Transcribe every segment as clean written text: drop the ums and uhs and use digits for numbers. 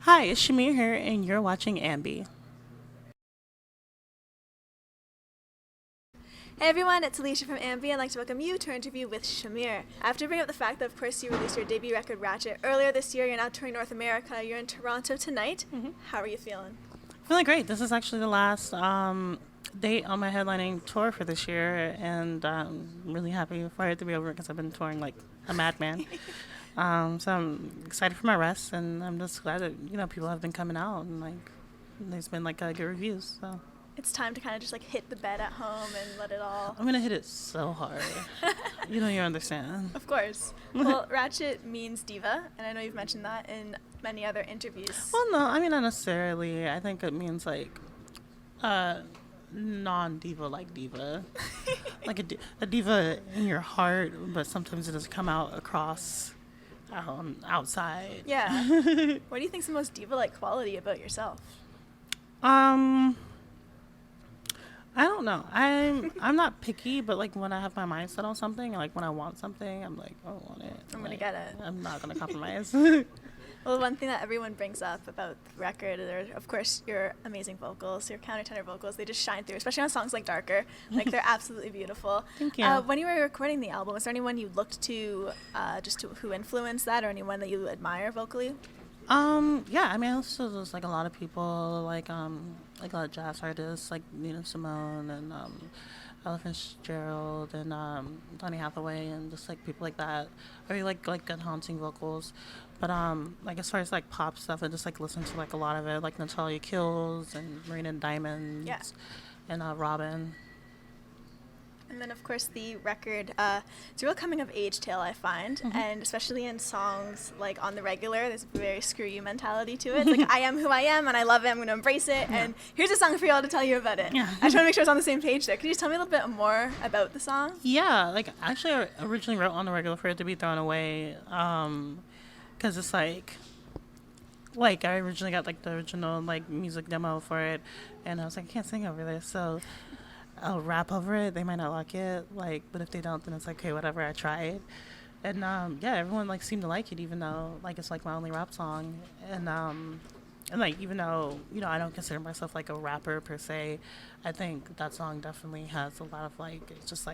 Hi, it's Shamir here, and you're watching AMBY. Hey everyone, it's Alicia from AMBY. I'd like to welcome you to our interview with Shamir. I have to bring up the fact that, of course, you released your debut record, Ratchet, earlier this year. You're now touring North America. You're in Toronto tonight. How are you feeling? Feeling great. This is actually the last date on my headlining tour for this year, and I'm really happy for it to be over because I've been touring like a madman. So I'm excited for my rest, and I'm just glad that people have been coming out and there's been good reviews. So It's time to kind of just hit the bed at home and let it all. I'm gonna hit it so hard. You understand. Of course. Well, Ratchet means diva, and I know you've mentioned that in many other interviews. Well, no, I mean not necessarily. I think it means non-diva like diva, a diva in your heart, but sometimes it doesn't come out across outside. Yeah. What do you think's the most diva-like quality about yourself? I don't know. I'm not picky, but when I have my mind set on something, when I want something, I'm like, oh, I want it. I'm gonna get it. I'm not gonna compromise. Well, one thing that everyone brings up about the record are, of course, your amazing vocals, your countertenor vocals. They just shine through, especially on songs like Darker. They're absolutely beautiful. Thank you. When you were recording the album, was there anyone you looked to, who influenced that, or anyone that you admire vocally? Yeah, I mean, I listen to a lot of people, like a lot of jazz artists, like Nina Simone and Ella Fitzgerald and Donny Hathaway and just people like that. I really like good haunting vocals, but as far as pop stuff, I just listen to a lot of it, like Natalia Kills and Marina Diamonds, Yeah. and Robin. And then, of course, the record, it's a real coming-of-age tale, I find, and especially in songs like On the Regular, there's a very screw-you mentality to it. It's I am who I am, and I love it, I'm going to embrace it, and here's a song for y'all to tell you about it. Yeah. I just want to make sure I was on the same page there. Could you just tell me a little bit more about the song? Yeah, actually, I originally wrote On the Regular for it to be thrown away, because it's I originally got the original music demo for it, and I was like, I can't sing over this, so I'll rap over it. They might not like it, but if they don't, then it's okay, whatever. I tried, and yeah, everyone seemed to like it, even though it's my only rap song, and even though I don't consider myself a rapper per se, I think that song definitely has a lot of it's just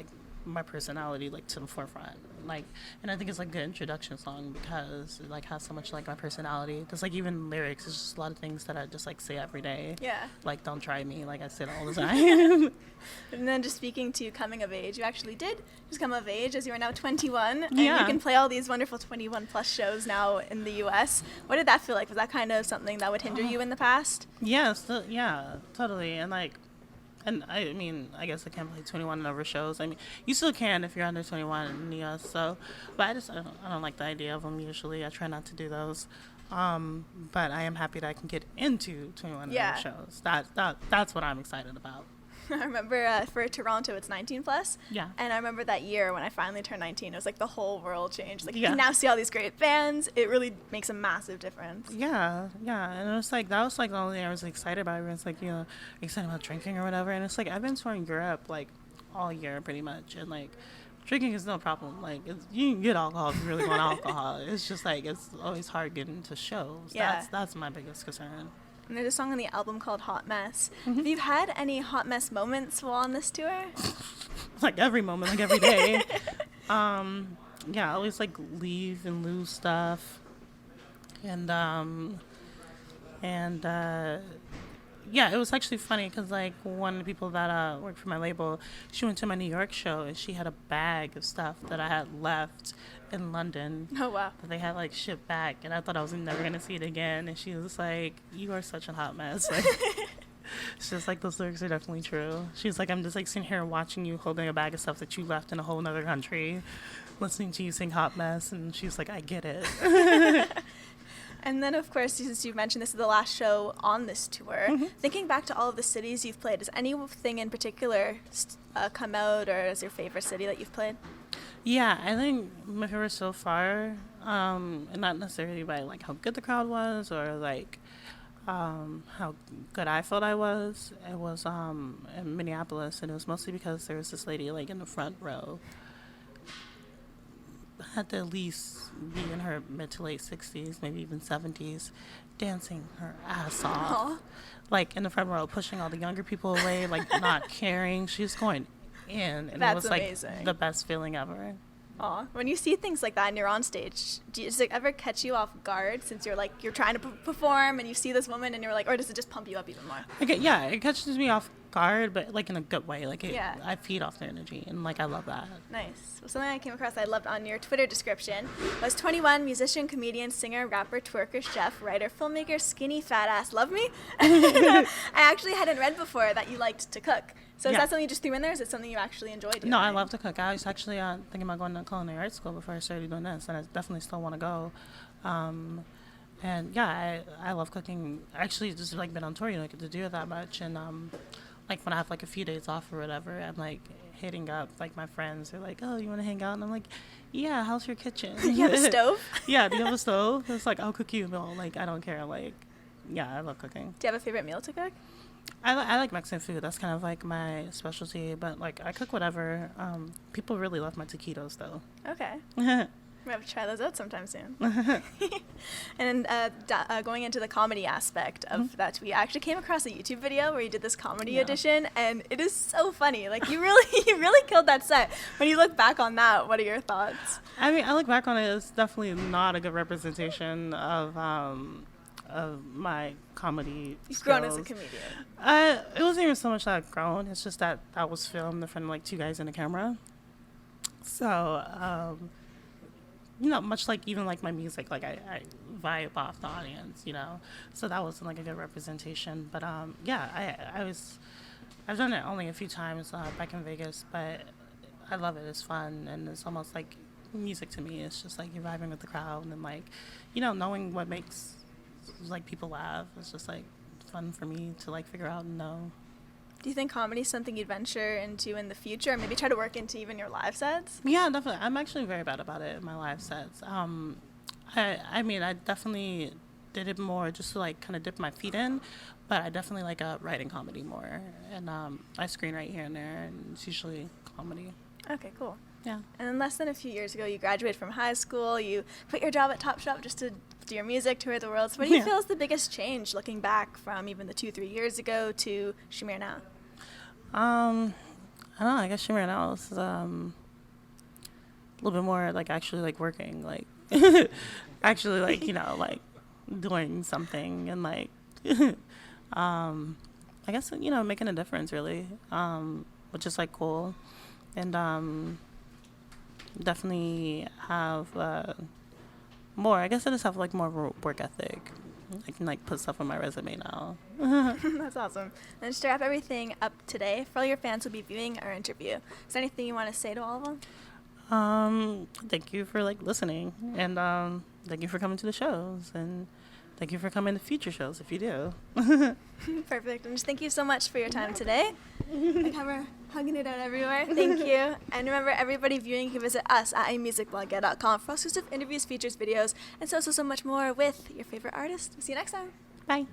my personality to the forefront, and I think it's a good introduction song because it has so much my personality. Because even lyrics, it's just a lot of things that I just say every day. Yeah. Don't try me, I say it all the time. And then just speaking to coming of age, you actually did just come of age as you are now 21, and Yeah. you can play all these wonderful 21 plus shows now in the US. What did that feel like? Was that kind of something that would hinder you in the past? Yes, yeah, totally. And I mean, I guess I can't play 21 and over shows. I mean, you still can if you're under 21 in the US. So, but I don't like the idea of them usually. I try not to do those. But I am happy that I can get into 21 and Yeah. over shows. That's what I'm excited about. I remember for Toronto, it's 19 plus. Yeah. And I remember that year when I finally turned 19, it was the whole world changed. You Yeah. can now see all these great bands. It really makes a massive difference. Yeah, and it was that was the only thing I was excited about. Everyone's excited about drinking or whatever, and it's I've been touring Europe all year pretty much, and drinking is no problem. You can get alcohol if you really want alcohol. It's just it's always hard getting to shows. Yeah. That's my biggest concern. And there's a song on the album called Hot Mess. Have you had any hot mess moments while on this tour? Every moment, every day. Yeah, I always leave and lose stuff, and yeah, it was actually funny because one of the people that worked for my label, she went to my New York show and she had a bag of stuff that I had left in London. Oh, wow. That they had shipped back, and I thought I was never gonna see it again. And she was like, "You are such a hot mess." She's just those lyrics are definitely true. She's I'm just sitting here watching you holding a bag of stuff that you left in a whole other country, listening to you sing "Hot Mess," and she's like, "I get it." And then, of course, since you've mentioned this is the last show on this tour, thinking back to all of the cities you've played, does anything in particular come out, or is your favorite city that you've played? Yeah, I think my favorite so far, and not necessarily by how good the crowd was or how good I felt I was. It was in Minneapolis, and it was mostly because there was this lady in the front row. had to at least be in her mid to late 60s, maybe even 70s, dancing her ass off. Aw. Like in the front row, pushing all the younger people away, like not caring. She was going in, and That's it was like amazing. the best feeling ever. Aw. When you see things like that and you're on stage, does it ever catch you off guard since you're like, you're trying to perform and you see this woman and you're like, or does it just pump you up even more? Okay, yeah, it catches me off guard, but like in a good way. Like Yeah. I feed off their energy, and like I love that. Nice. Well, something I came across I loved on your Twitter description was 21, musician, comedian, singer, rapper, twerker, chef, writer, filmmaker, skinny, fat ass, love me? I actually hadn't read before that you liked to cook. So is Yeah. that something you just threw in there, or is it something you actually enjoy doing? No, I love to cook. I was actually thinking about going to culinary arts school before I started doing this, and I definitely still want to go. And yeah, I love cooking. Actually, just like been on tour, you don't get to do it that much. And like when I have like a few days off or whatever, I'm like hitting up like my friends. They're like, "Oh, you want to hang out?" And I'm like, "Yeah, how's your kitchen? You have a stove? Yeah, do you have a stove?" It's like, "I'll cook you a meal." Like, I don't care. Like, yeah, I love cooking. Do you have a favorite meal to cook? I like Mexican food. That's kind of like my specialty. But like I cook whatever. People really love my taquitos though. Okay. We have to try those out sometime soon. And going into the comedy aspect of that tweet, I actually came across a YouTube video where you did this comedy Yeah. edition, and it is so funny. Like you really killed that set. When you look back on that, what are your thoughts? I mean, I look back on it. It's definitely not a good representation of my comedy. You've grown as a skills. comedian. It wasn't even so much that I've grown. It's just that was filmed in front of like two guys in a camera. So, much like even like my music, like I vibe off the audience, So that wasn't like a good representation. But yeah, I've done it only a few times back in Vegas, but I love it. It's fun, and it's almost like music to me. It's just like you're vibing with the crowd, and like, knowing what makes like people laugh. It's just like fun for me to like figure out and know. Do you think comedy is something you'd venture into in the future, or maybe try to work into even your live sets? Yeah, definitely. I'm actually very bad about it in my live sets. I mean, I definitely did it more just to like kind of dip my feet in, but I definitely like writing comedy more, and I screenwrite here and there, and it's usually comedy. Okay, cool. Yeah. And then less than a few years ago, you graduated from high school. You quit your job at Topshop just to do your music, tour the world. So what do you feel is the biggest change looking back from even the 2-3 years ago to Shamir now? I don't know. I guess Shamir now is a little bit more like actually like working, like actually like like doing something, and like I guess making a difference really, which is like cool, and definitely have more. I guess I just have like more work ethic. I can like put stuff on my resume now. That's awesome. And just to wrap everything up today, for all your fans who'll be viewing our interview, is there anything you want to say to all of them? Thank you for like listening, and thank you for coming to the shows, and thank you for coming to future shows if you do. Perfect. And just thank you so much for your time today. Like how we're hugging it out everywhere. Thank you. And remember, everybody viewing, you can visit us at amusicblogger.com for exclusive interviews, features, videos, and so much more with your favorite artist. See you next time. Bye.